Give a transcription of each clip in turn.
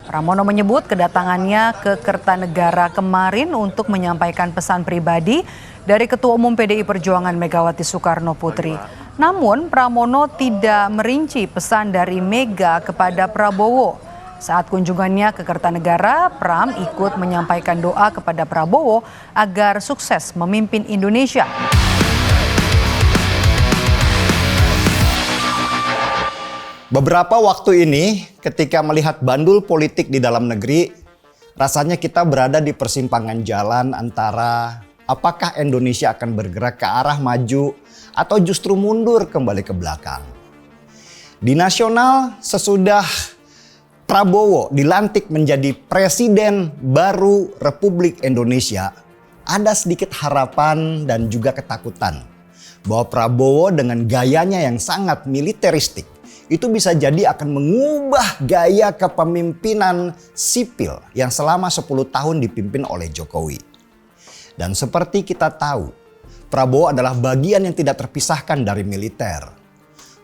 Pramono menyebut kedatangannya ke Kertanegara kemarin untuk menyampaikan pesan pribadi dari Ketua Umum PDI Perjuangan Megawati Soekarno Putri. Namun Pramono tidak merinci pesan dari Mega kepada Prabowo. Saat kunjungannya ke Kertanegara, Pram ikut menyampaikan doa kepada Prabowo agar sukses memimpin Indonesia. Beberapa waktu ini, ketika melihat bandul politik di dalam negeri, rasanya kita berada di persimpangan jalan antara apakah Indonesia akan bergerak ke arah maju atau justru mundur kembali ke belakang. Di nasional, sesudah Prabowo dilantik menjadi presiden baru Republik Indonesia, ada sedikit harapan dan juga ketakutan bahwa Prabowo dengan gayanya yang sangat militeristik itu bisa jadi akan mengubah gaya kepemimpinan sipil yang selama 10 tahun dipimpin oleh Jokowi. Dan seperti kita tahu, Prabowo adalah bagian yang tidak terpisahkan dari militer.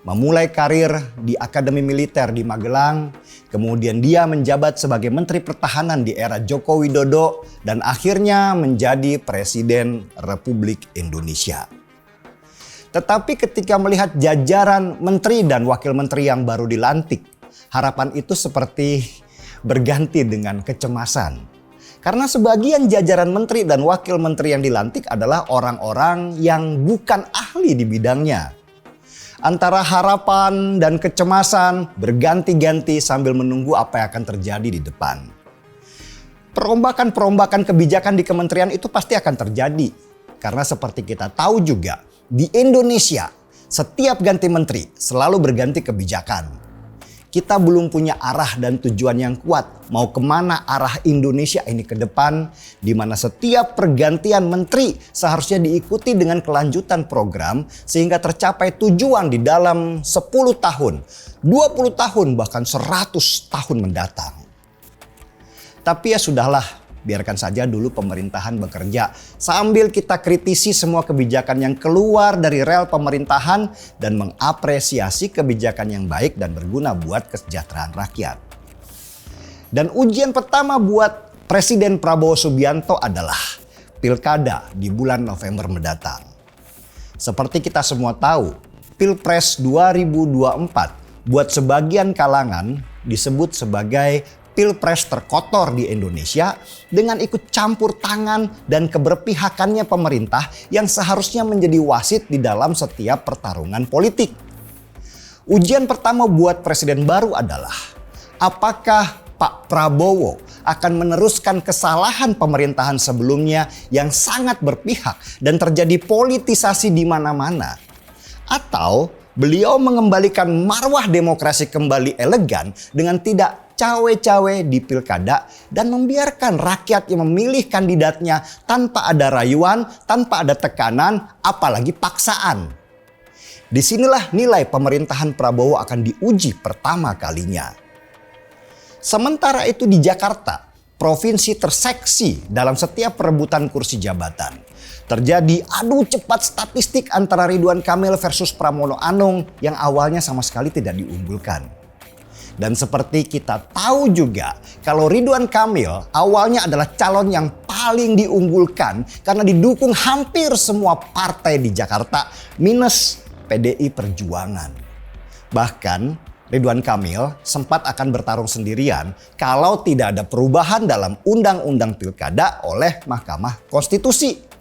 Memulai karir di Akademi Militer di Magelang, kemudian dia menjabat sebagai Menteri Pertahanan di era Joko Widodo, dan akhirnya menjadi Presiden Republik Indonesia. Tetapi ketika melihat jajaran menteri dan wakil menteri yang baru dilantik, harapan itu seperti berganti dengan kecemasan. Karena sebagian jajaran menteri dan wakil menteri yang dilantik adalah orang-orang yang bukan ahli di bidangnya. Antara harapan dan kecemasan berganti-ganti sambil menunggu apa yang akan terjadi di depan. Perombakan-perombakan kebijakan di kementerian itu pasti akan terjadi. Karena seperti kita tahu juga, di Indonesia, setiap ganti menteri selalu berganti kebijakan. Kita belum punya arah dan tujuan yang kuat mau kemana arah Indonesia ini ke depan, di mana setiap pergantian menteri seharusnya diikuti dengan kelanjutan program sehingga tercapai tujuan di dalam 10 tahun, 20 tahun, bahkan 100 tahun mendatang. Tapi ya sudahlah. Biarkan saja dulu pemerintahan bekerja sambil kita kritisi semua kebijakan yang keluar dari rel pemerintahan dan mengapresiasi kebijakan yang baik dan berguna buat kesejahteraan rakyat. Dan ujian pertama buat Presiden Prabowo Subianto adalah Pilkada di bulan November mendatang. Seperti kita semua tahu, Pilpres 2024 buat sebagian kalangan disebut sebagai Pilpres terkotor di Indonesia dengan ikut campur tangan dan keberpihakannya pemerintah yang seharusnya menjadi wasit di dalam setiap pertarungan politik. Ujian pertama buat presiden baru adalah apakah Pak Prabowo akan meneruskan kesalahan pemerintahan sebelumnya yang sangat berpihak dan terjadi politisasi di mana-mana, atau beliau mengembalikan marwah demokrasi kembali elegan dengan tidak cawe-cawe di pilkada dan membiarkan rakyat yang memilih kandidatnya tanpa ada rayuan, tanpa ada tekanan, apalagi paksaan. Disinilah nilai pemerintahan Prabowo akan diuji pertama kalinya. Sementara itu di Jakarta, provinsi terseksi dalam setiap perebutan kursi jabatan. Terjadi adu cepat statistik antara Ridwan Kamil versus Pramono Anung yang awalnya sama sekali tidak diunggulkan. Dan seperti kita tahu juga kalau Ridwan Kamil awalnya adalah calon yang paling diunggulkan karena didukung hampir semua partai di Jakarta minus PDI Perjuangan. Bahkan Ridwan Kamil sempat akan bertarung sendirian kalau tidak ada perubahan dalam Undang-Undang Pilkada oleh Mahkamah Konstitusi.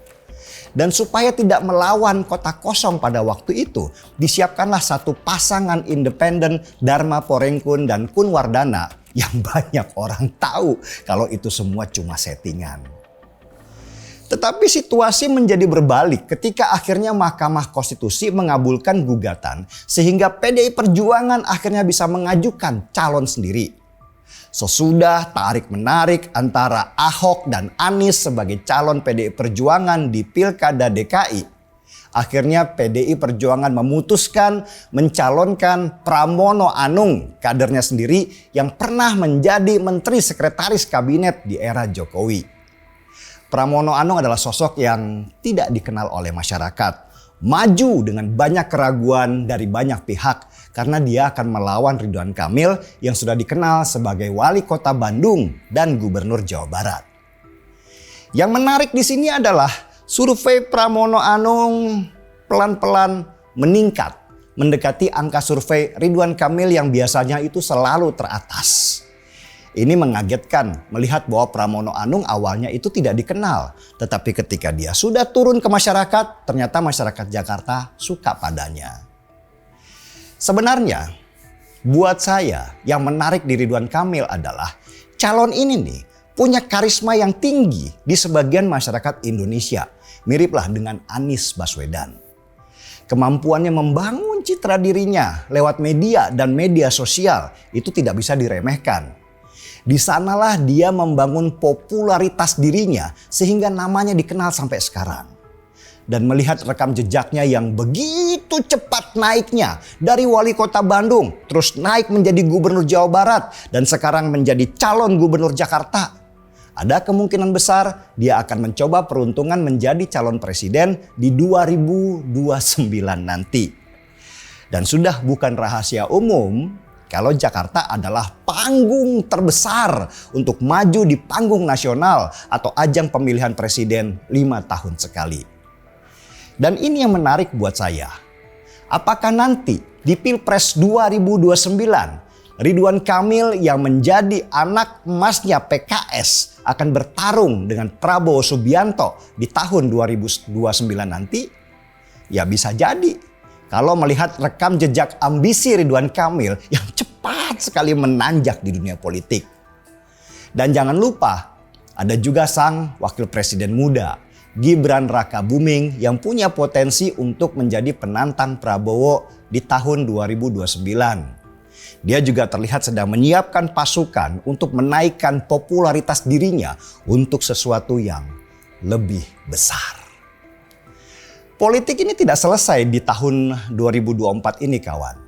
Dan supaya tidak melawan kota kosong pada waktu itu, disiapkanlah satu pasangan independen Dharma Porengkun dan Kun Wardana yang banyak orang tahu kalau itu semua cuma settingan. Tetapi situasi menjadi berbalik ketika akhirnya Mahkamah Konstitusi mengabulkan gugatan sehingga PDI Perjuangan akhirnya bisa mengajukan calon sendiri. Sesudah tarik-menarik antara Ahok dan Anies sebagai calon PDI Perjuangan di Pilkada DKI, akhirnya PDI Perjuangan memutuskan mencalonkan Pramono Anung, kadernya sendiri yang pernah menjadi Menteri Sekretaris Kabinet di era Jokowi. Pramono Anung adalah sosok yang tidak dikenal oleh masyarakat. Maju dengan banyak keraguan dari banyak pihak karena dia akan melawan Ridwan Kamil yang sudah dikenal sebagai wali kota Bandung dan gubernur Jawa Barat. Yang menarik di sini adalah survei Pramono Anung pelan-pelan meningkat, mendekati angka survei Ridwan Kamil yang biasanya itu selalu teratas. Ini mengagetkan melihat bahwa Pramono Anung awalnya itu tidak dikenal. Tetapi ketika dia sudah turun ke masyarakat, ternyata masyarakat Jakarta suka padanya. Sebenarnya buat saya yang menarik di Ridwan Kamil adalah calon ini nih punya karisma yang tinggi di sebagian masyarakat Indonesia. Miriplah dengan Anies Baswedan. Kemampuannya membangun citra dirinya lewat media dan media sosial itu tidak bisa diremehkan. Di sanalah dia membangun popularitas dirinya sehingga namanya dikenal sampai sekarang. Dan melihat rekam jejaknya yang begitu cepat naiknya dari wali kota Bandung terus naik menjadi gubernur Jawa Barat dan sekarang menjadi calon gubernur Jakarta. Ada kemungkinan besar dia akan mencoba peruntungan menjadi calon presiden di 2029 nanti. Dan sudah bukan rahasia umum kalau Jakarta adalah panggung terbesar untuk maju di panggung nasional atau ajang pemilihan presiden 5 tahun sekali. Dan ini yang menarik buat saya. Apakah nanti di Pilpres 2029 Ridwan Kamil yang menjadi anak emasnya PKS akan bertarung dengan Prabowo Subianto di tahun 2029 nanti? Ya bisa jadi. Kalau melihat rekam jejak ambisi Ridwan Kamil yang cepat sekali menanjak di dunia politik. Dan jangan lupa ada juga sang wakil presiden muda Gibran Rakabuming yang punya potensi untuk menjadi penantang Prabowo di tahun 2029. Dia juga terlihat sedang menyiapkan pasukan untuk menaikkan popularitas dirinya untuk sesuatu yang lebih besar. Politik ini tidak selesai di tahun 2024 ini kawan.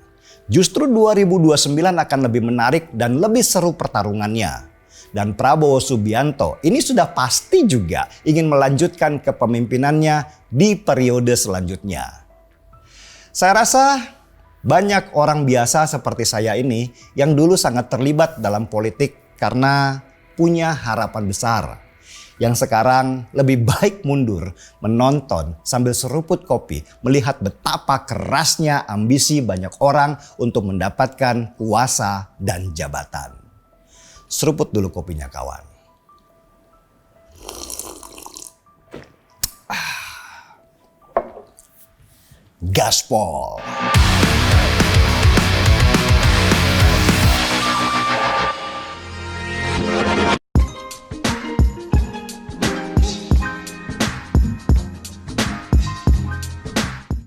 Justru 2029 akan lebih menarik dan lebih seru pertarungannya. Dan Prabowo Subianto ini sudah pasti juga ingin melanjutkan kepemimpinannya di periode selanjutnya. Saya rasa banyak orang biasa seperti saya ini yang dulu sangat terlibat dalam politik karena punya harapan besar. Yang sekarang lebih baik mundur menonton sambil seruput kopi melihat betapa kerasnya ambisi banyak orang untuk mendapatkan kuasa dan jabatan. Seruput dulu kopinya kawan. Gaspol.